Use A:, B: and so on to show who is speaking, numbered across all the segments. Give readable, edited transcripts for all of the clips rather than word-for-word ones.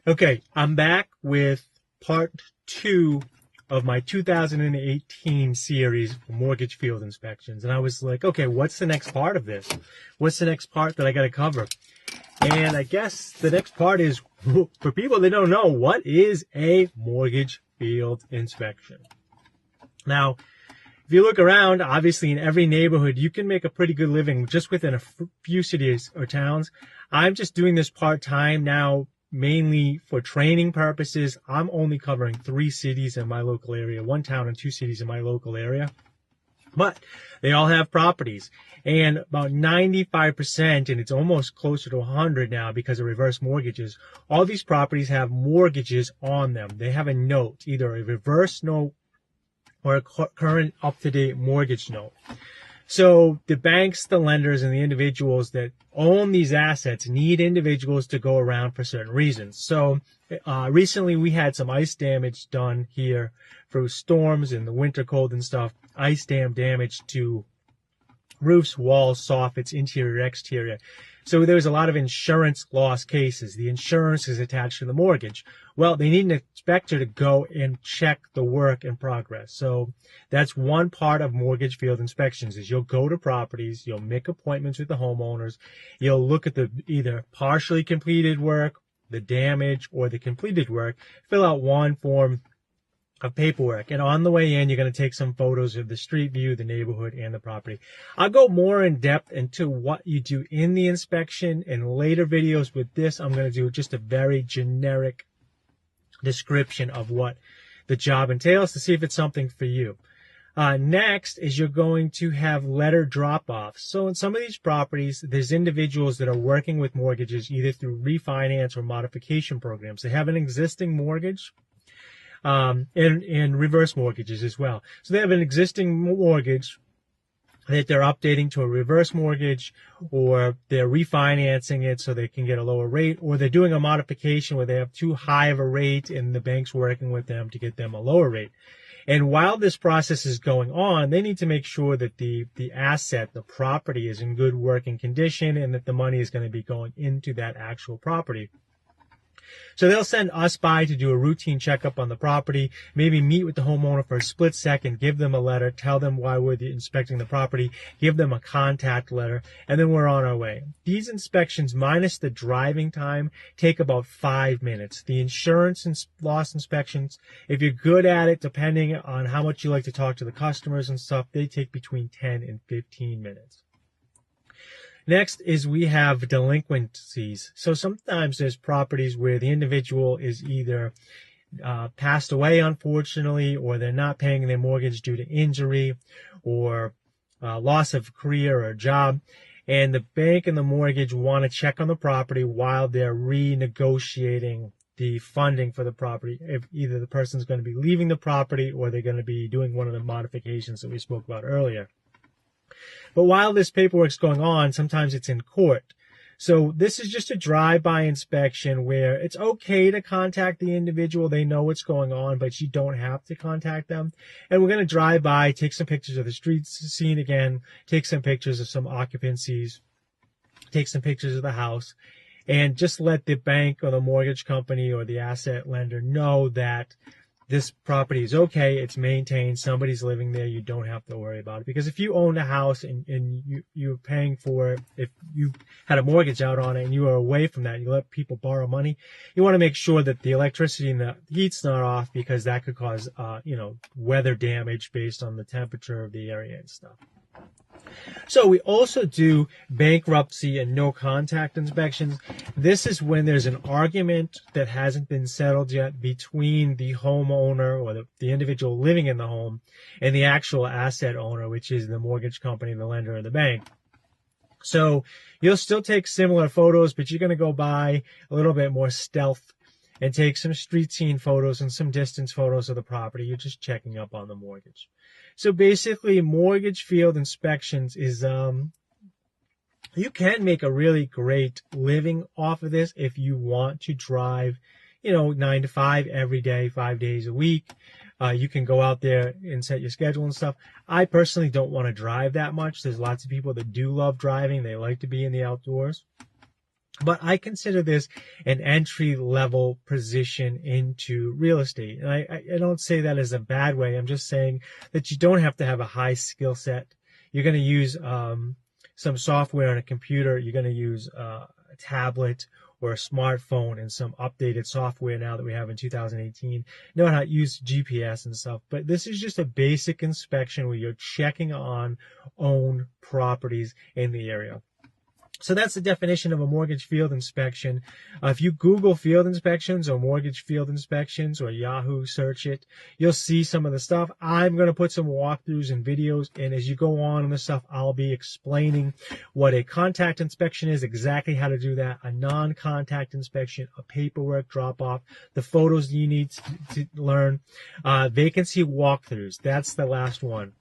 A: Okay, I'm back with part 2 of my 2018 series for mortgage field inspections. And I was like, okay, what's the next part of this? What's the next part that I got to cover? And I guess the next part is, for people that don't know, what is a mortgage field inspection? Now, if you look around, obviously in every neighborhood, you can make a pretty good living just within a few cities or towns. I'm just doing this part-time now, mainly for training purposes. I'm only covering 3 cities in my local area, 1 town and 2 cities in my local area. But they all have properties. And about 95%, and it's almost closer to 100 now because of reverse mortgages, all these properties have mortgages on them. They have a note, either a reverse note or a current up-to-date mortgage note. So the banks, the lenders, and the individuals that own these assets need individuals to go around for certain reasons. So recently we had some ice damage done here through storms and the winter cold and stuff. Ice dam damage to roofs, walls, soffits, interior, exterior. So there was a lot of insurance loss cases. The insurance is attached to the mortgage. Well, they need an inspector to go and check the work in progress. So that's one part of mortgage field inspections is you'll go to properties, you'll make appointments with the homeowners, you'll look at the either partially completed work, the damage, or the completed work, fill out one form of paperwork, and on the way in you're going to take some photos of the street view, the neighborhood, and the property. I'll go more in depth into what you do in the inspection in later videos. With this, I'm going to do just a very generic description of what the job entails to see if it's something for you. Next is you're going to have letter drop-offs. So in some of these properties, there's individuals that are working with mortgages either through refinance or modification programs. They have an existing mortgage, and reverse mortgages as well. So they have an existing mortgage that they're updating to a reverse mortgage, or they're refinancing it so they can get a lower rate, or they're doing a modification where they have too high of a rate and the bank's working with them to get them a lower rate. And while this process is going on, they need to make sure that the asset, the property, is in good working condition and that the money is going to be going into that actual property. So they'll send us by to do a routine checkup on the property, maybe meet with the homeowner for a split second, give them a letter, tell them why we're inspecting the property, give them a contact letter, and then we're on our way. These inspections, minus the driving time, take about 5 minutes. The insurance and loss inspections, if you're good at it, depending on how much you like to talk to the customers and stuff, they take between 10 and 15 minutes. Next is we have delinquencies. So sometimes there's properties where the individual is either passed away, unfortunately, or they're not paying their mortgage due to injury or loss of career or job. And the bank and the mortgage want to check on the property while they're renegotiating the funding for the property. If either the person's going to be leaving the property or they're going to be doing one of the modifications that we spoke about earlier. But while this paperwork's going on, sometimes it's in court. So this is just a drive-by inspection where it's okay to contact the individual. They know what's going on, but you don't have to contact them. And we're going to drive by, take some pictures of the street scene again, take some pictures of some occupancies, take some pictures of the house, and just let the bank or the mortgage company or the asset lender know that this property is okay, it's maintained, somebody's living there, you don't have to worry about it. Because if you owned a house and you're paying for it, if you had a mortgage out on it and you are away from that, and you let people borrow money, you want to make sure that the electricity and the heat's not off, because that could cause, weather damage based on the temperature of the area and stuff. So we also do bankruptcy and no contact inspections. This is when there's an argument that hasn't been settled yet between the homeowner or the individual living in the home and the actual asset owner, which is the mortgage company, the lender, or the bank. So you'll still take similar photos, but you're going to go by a little bit more stealth and take some street scene photos and some distance photos of the property. You're just checking up on the mortgage. So basically, mortgage field inspections is, you can make a really great living off of this if you want to drive, 9 to 5 every day, 5 days a week. You can go out there and set your schedule and stuff. I personally don't want to drive that much. There's lots of people that do love driving. They like to be in the outdoors. But I consider this an entry-level position into real estate. And I don't say that as a bad way. I'm just saying that you don't have to have a high skill set. You're going to use some software on a computer. You're going to use a tablet or a smartphone and some updated software now that we have in 2018. Know how to use GPS and stuff. But this is just a basic inspection where you're checking on owned properties in the area. So that's the definition of a mortgage field inspection. If you Google field inspections or mortgage field inspections or Yahoo search it, you'll see some of the stuff. I'm going to put some walkthroughs and videos, and as you go on the stuff, I'll be explaining what a contact inspection is, exactly how to do that, a non-contact inspection, a paperwork drop-off, the photos you need to learn, vacancy walkthroughs. That's the last one.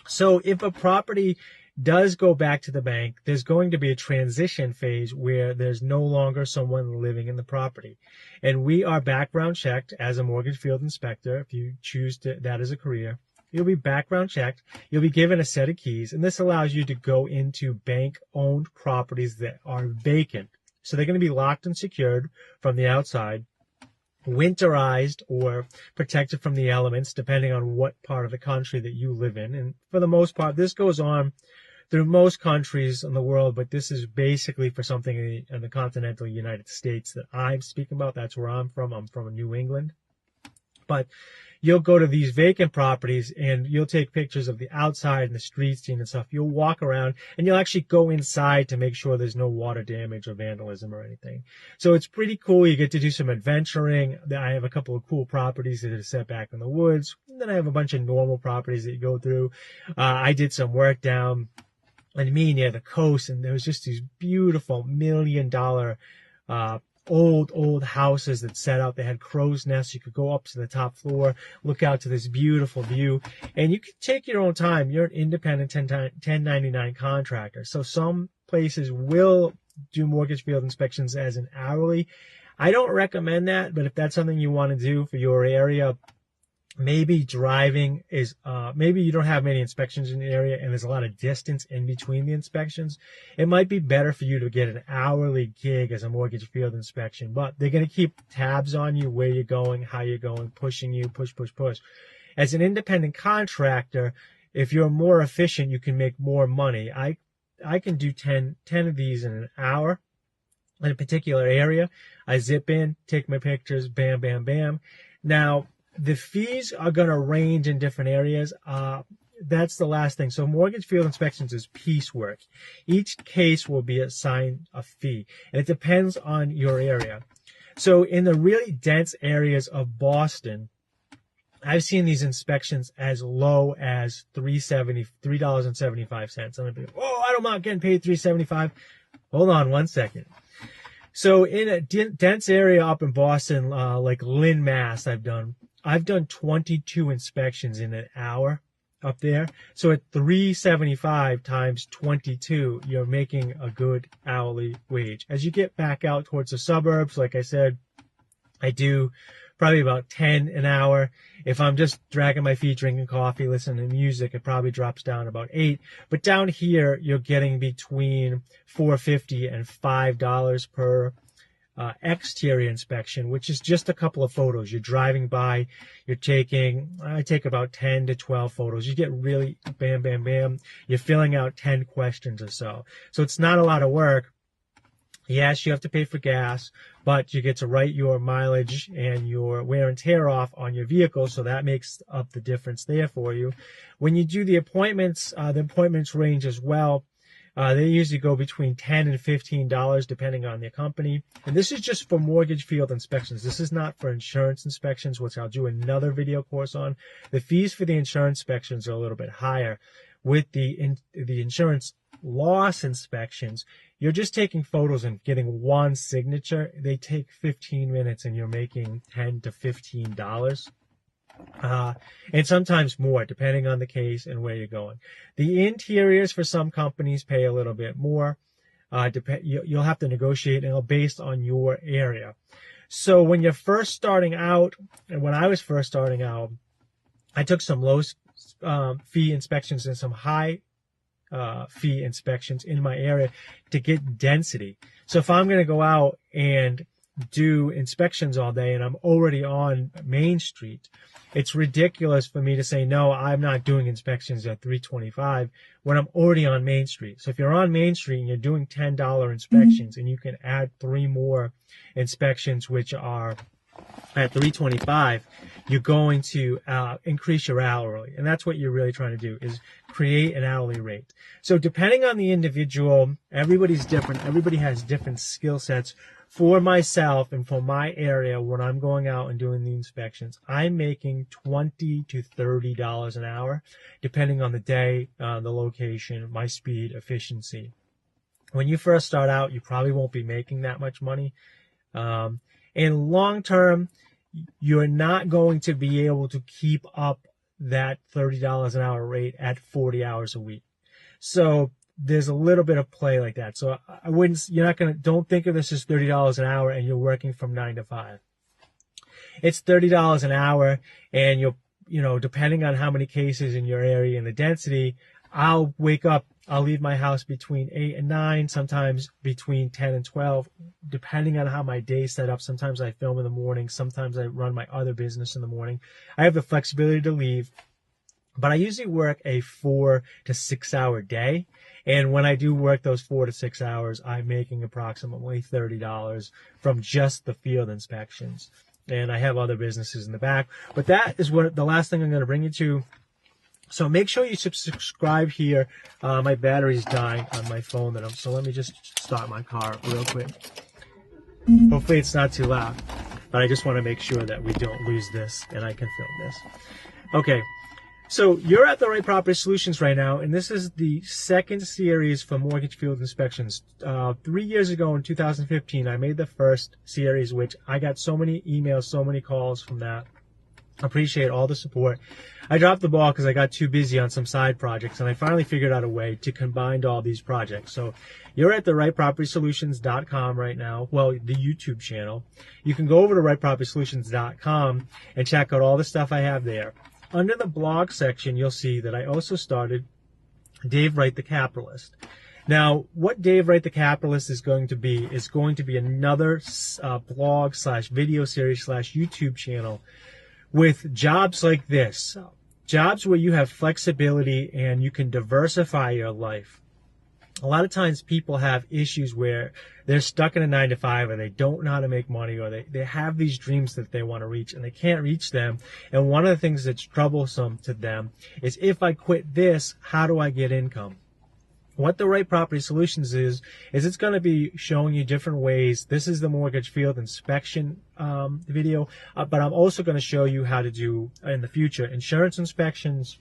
A: So if a property does go back to the bank, there's going to be a transition phase where there's no longer someone living in the property. And we are background checked as a mortgage field inspector. If you choose that as a career, you'll be background checked. You'll be given a set of keys, and this allows you to go into bank-owned properties that are vacant. So they're going to be locked and secured from the outside, winterized or protected from the elements, depending on what part of the country that you live in. And for the most part, this goes on through most countries in the world, but this is basically for something in the continental United States that I'm speaking about. That's where I'm from. I'm from New England. But you'll go to these vacant properties and you'll take pictures of the outside and the street scene and stuff. You'll walk around and you'll actually go inside to make sure there's no water damage or vandalism or anything. So it's pretty cool. You get to do some adventuring. I have a couple of cool properties that are set back in the woods. And then I have a bunch of normal properties that you go through. I did some work down in Maine near the coast, and there was just these beautiful $1 million old houses that set out. They had crow's nests. You could go up to the top floor, look out to this beautiful view, and you could take your own time. You're an independent 1099 contractor. So some places will do mortgage field inspections as an hourly. I don't recommend that, but if that's something you want to do for your area, maybe driving is, maybe you don't have many inspections in the area and there's a lot of distance in between the inspections. It might be better for you to get an hourly gig as a mortgage field inspection, but they're going to keep tabs on you, where you're going, how you're going, pushing you, push. As an independent contractor, if you're more efficient, you can make more money. I can do 10 of these in an hour in a particular area. I zip in, take my pictures, bam, bam, bam. Now, the fees are going to range in different areas. That's the last thing. So mortgage field inspections is piecework. Each case will be assigned a fee, and it depends on your area. So in the really dense areas of Boston, I've seen these inspections as low as $3.75. I'm going to be, I'm not getting paid $3.75. Hold on one second. So in a dense area up in Boston, like Lynn, Mass, I've done 22 inspections in an hour up there. So at $3.75 times 22, you're making a good hourly wage. As you get back out towards the suburbs, like I said, I do probably about 10 an hour. If I'm just dragging my feet, drinking coffee, listening to music, it probably drops down about 8. But down here, you're getting between $4.50 and $5 per exterior inspection, which is just a couple of photos. You're driving by, I take about 10 to 12 photos. You get really bam, bam, bam. You're filling out 10 questions or so. So it's not a lot of work. Yes, you have to pay for gas, but you get to write your mileage and your wear and tear off on your vehicle, so that makes up the difference there for you. When you do the appointments range as well. They usually go between $10 and $15 depending on the company. And this is just for mortgage field inspections. This is not for insurance inspections, which I'll do another video course on. The fees for the insurance inspections are a little bit higher. With the insurance loss inspections, you're just taking photos and getting one signature. They take 15 minutes and you're making $10 to $15. And sometimes more, depending on the case and where you're going. The interiors for some companies pay a little bit more. You'll have to negotiate, and it'll based on your area. So when you're first starting out, and when I was first starting out, I took some low fee inspections and some high fee inspections in my area to get density. So if I'm going to go out and do inspections all day and I'm already on Main Street, it's ridiculous for me to say, no, I'm not doing inspections at 325 when I'm already on Main Street. So if you're on Main Street and you're doing $10 inspections and you can add 3 more inspections, which are at 325, you're going to increase your hourly. And that's what you're really trying to do, is create an hourly rate. So depending on the individual, everybody's different. Everybody has different skill sets. For myself and for my area, when I'm going out and doing the inspections, I'm making $20 to $30 an hour, depending on the day, the location, my speed, efficiency. When you first start out, you probably won't be making that much money. And long term, you're not going to be able to keep up that $30 an hour rate at 40 hours a week. So there's a little bit of play like that. So I wouldn't, don't think of this as $30 an hour and you're working from 9 to 5. It's $30 an hour, and depending on how many cases in your area and the density, I'll wake up, I'll leave my house between 8 and 9, sometimes between 10 and 12, depending on how my day's set up. Sometimes I film in the morning, sometimes I run my other business in the morning. I have the flexibility to leave, but I usually work a 4 to 6 hour day. And when I do work those 4 to 6 hours, I'm making approximately $30 from just the field inspections. And I have other businesses in the back. But that is what the last thing I'm going to bring you to. So make sure you subscribe here. My battery's dying on my phone. So let me just start my car real quick. Hopefully it's not too loud. But I just want to make sure that we don't lose this and I can film this. Okay. So you're at the Wright Property Solutions right now, and this is the second series for mortgage field inspections. 3 years ago in 2015, I made the first series, which I got so many emails, so many calls from that. I appreciate all the support. I dropped the ball because I got too busy on some side projects, and I finally figured out a way to combine all these projects. So you're at the WrightPropertySolutions.com right now, well, the YouTube channel. You can go over to WrightPropertySolutions.com and check out all the stuff I have there. Under the blog section, you'll see that I also started Dave Wright the Capitalist. Now, what Dave Wright the Capitalist is going to be another blog / video series / YouTube channel with jobs like this. Jobs where you have flexibility and you can diversify your life. A lot of times people have issues where they're stuck in a 9 to 5, or they don't know how to make money, or they have these dreams that they want to reach and they can't reach them. And one of the things that's troublesome to them is, if I quit this, how do I get income? What the Wright Property Solutions is it's going to be showing you different ways. This is the mortgage field inspection video, but I'm also going to show you how to do, in the future, insurance inspections.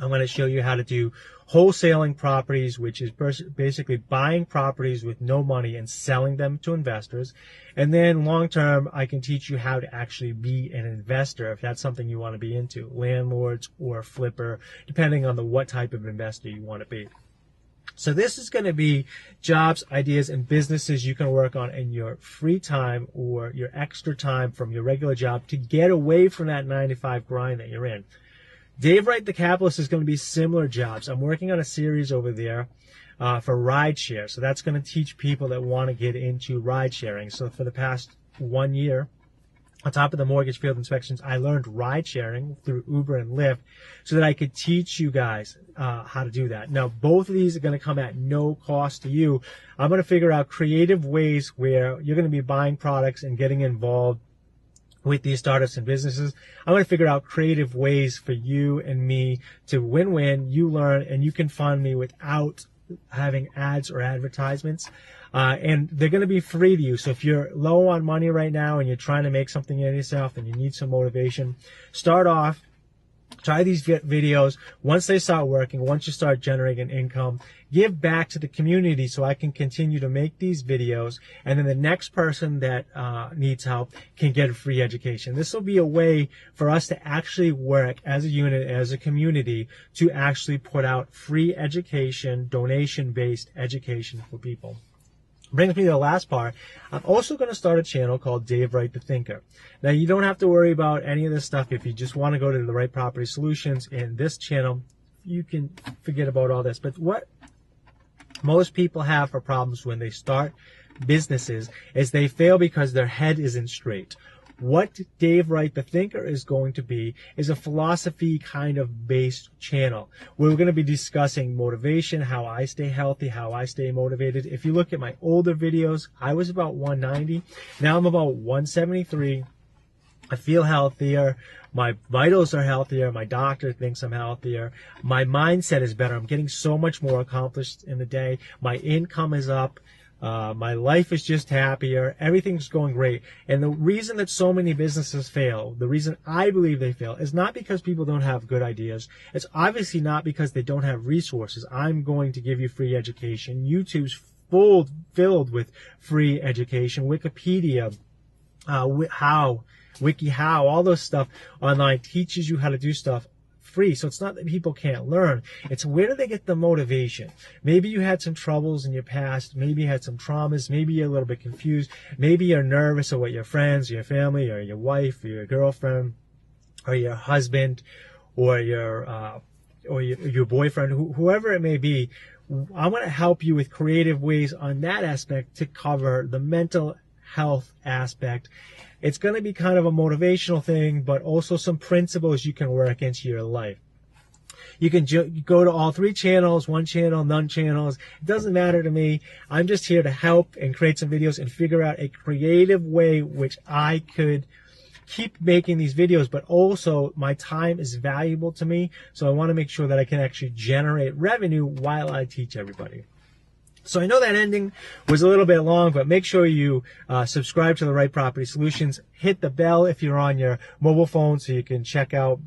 A: I'm going to show you how to do wholesaling properties, which is basically buying properties with no money and selling them to investors. And then long term, I can teach you how to actually be an investor, if that's something you want to be into, landlords or flipper, depending on what type of investor you want to be. So this is going to be jobs, ideas, and businesses you can work on in your free time or your extra time from your regular job to get away from that 9 to 5 grind that you're in. Dave Wright the Capitalist is going to be similar jobs. I'm working on a series over there for rideshare. So that's going to teach people that want to get into ride sharing. So for the past 1 year, on top of the mortgage field inspections, I learned ride sharing through Uber and Lyft so that I could teach you guys how to do that. Now, both of these are going to come at no cost to you. I'm going to figure out creative ways where you're going to be buying products and getting involved with these startups and businesses. I'm going to figure out creative ways for you and me to win-win. You learn, and you can fund me without having ads or advertisements. And they're going to be free to you. So if you're low on money right now and you're trying to make something of yourself and you need some motivation, start off. Try these videos. Once they start working, once you start generating income, give back to the community so I can continue to make these videos. And then the next person that needs help can get a free education. This will be a way for us to actually work as a unit, as a community, to actually put out free education, donation-based education for people. Brings me to the last part. I'm also going to start a channel called Dave Wright the Thinker. Now, you don't have to worry about any of this stuff if you just want to go to the Wright Property Solutions. In this channel, you can forget about all this. But what most people have for problems when they start businesses is they fail because their head isn't straight. What Dave Wright, the Thinker, is going to be is a philosophy kind of based channel where we're going to be discussing motivation, how I stay healthy, how I stay motivated. If you look at my older videos, I was about 190. Now I'm about 173. I feel healthier. My vitals are healthier. My doctor thinks I'm healthier. My mindset is better. I'm getting so much more accomplished in the day. My income is up. My life is just happier. Everything's going great. And the reason that so many businesses fail, the reason I believe they fail, is not because people don't have good ideas. It's obviously not because they don't have resources. I'm going to give you free education. YouTube's filled with free education. Wikipedia, WikiHow, all those stuff online teaches you how to do stuff free. So it's not that people can't learn. It's where do they get the motivation? Maybe you had some troubles in your past. Maybe you had some traumas. Maybe you're a little bit confused. Maybe you're nervous of what your friends, or your family, or your wife, or your girlfriend, or your husband, or your boyfriend, whoever it may be. I want to help you with creative ways on that aspect to cover the mental health aspect. It's going to be kind of a motivational thing, but also some principles you can work into your life. You can go to all three channels, one channel, none channels. It doesn't matter to me. I'm just here to help and create some videos and figure out a creative way which I could keep making these videos, but also my time is valuable to me. So I want to make sure that I can actually generate revenue while I teach everybody. So I know that ending was a little bit long, but make sure you subscribe to the Wright Property Solutions. Hit the bell if you're on your mobile phone so you can check out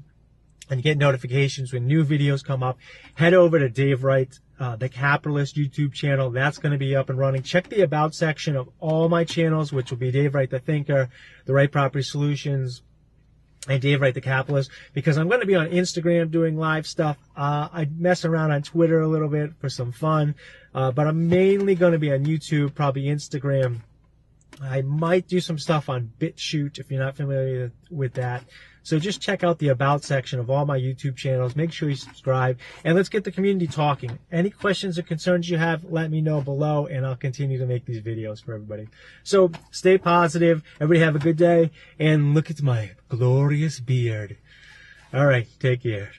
A: and get notifications when new videos come up. Head over to Dave Wright, the Capitalist YouTube channel. That's going to be up and running. Check the About section of all my channels, which will be Dave Wright, the Thinker, the Wright Property Solutions, and Dave Wright, the Capitalist, because I'm going to be on Instagram doing live stuff. I mess around on Twitter a little bit for some fun, but I'm mainly going to be on YouTube, probably Instagram. I might do some stuff on BitChute if you're not familiar with that. So just check out the About section of all my YouTube channels. Make sure you subscribe, and let's get the community talking. Any questions or concerns you have, let me know below, and I'll continue to make these videos for everybody. So stay positive. Everybody have a good day, and look at my glorious beard. All right, take care.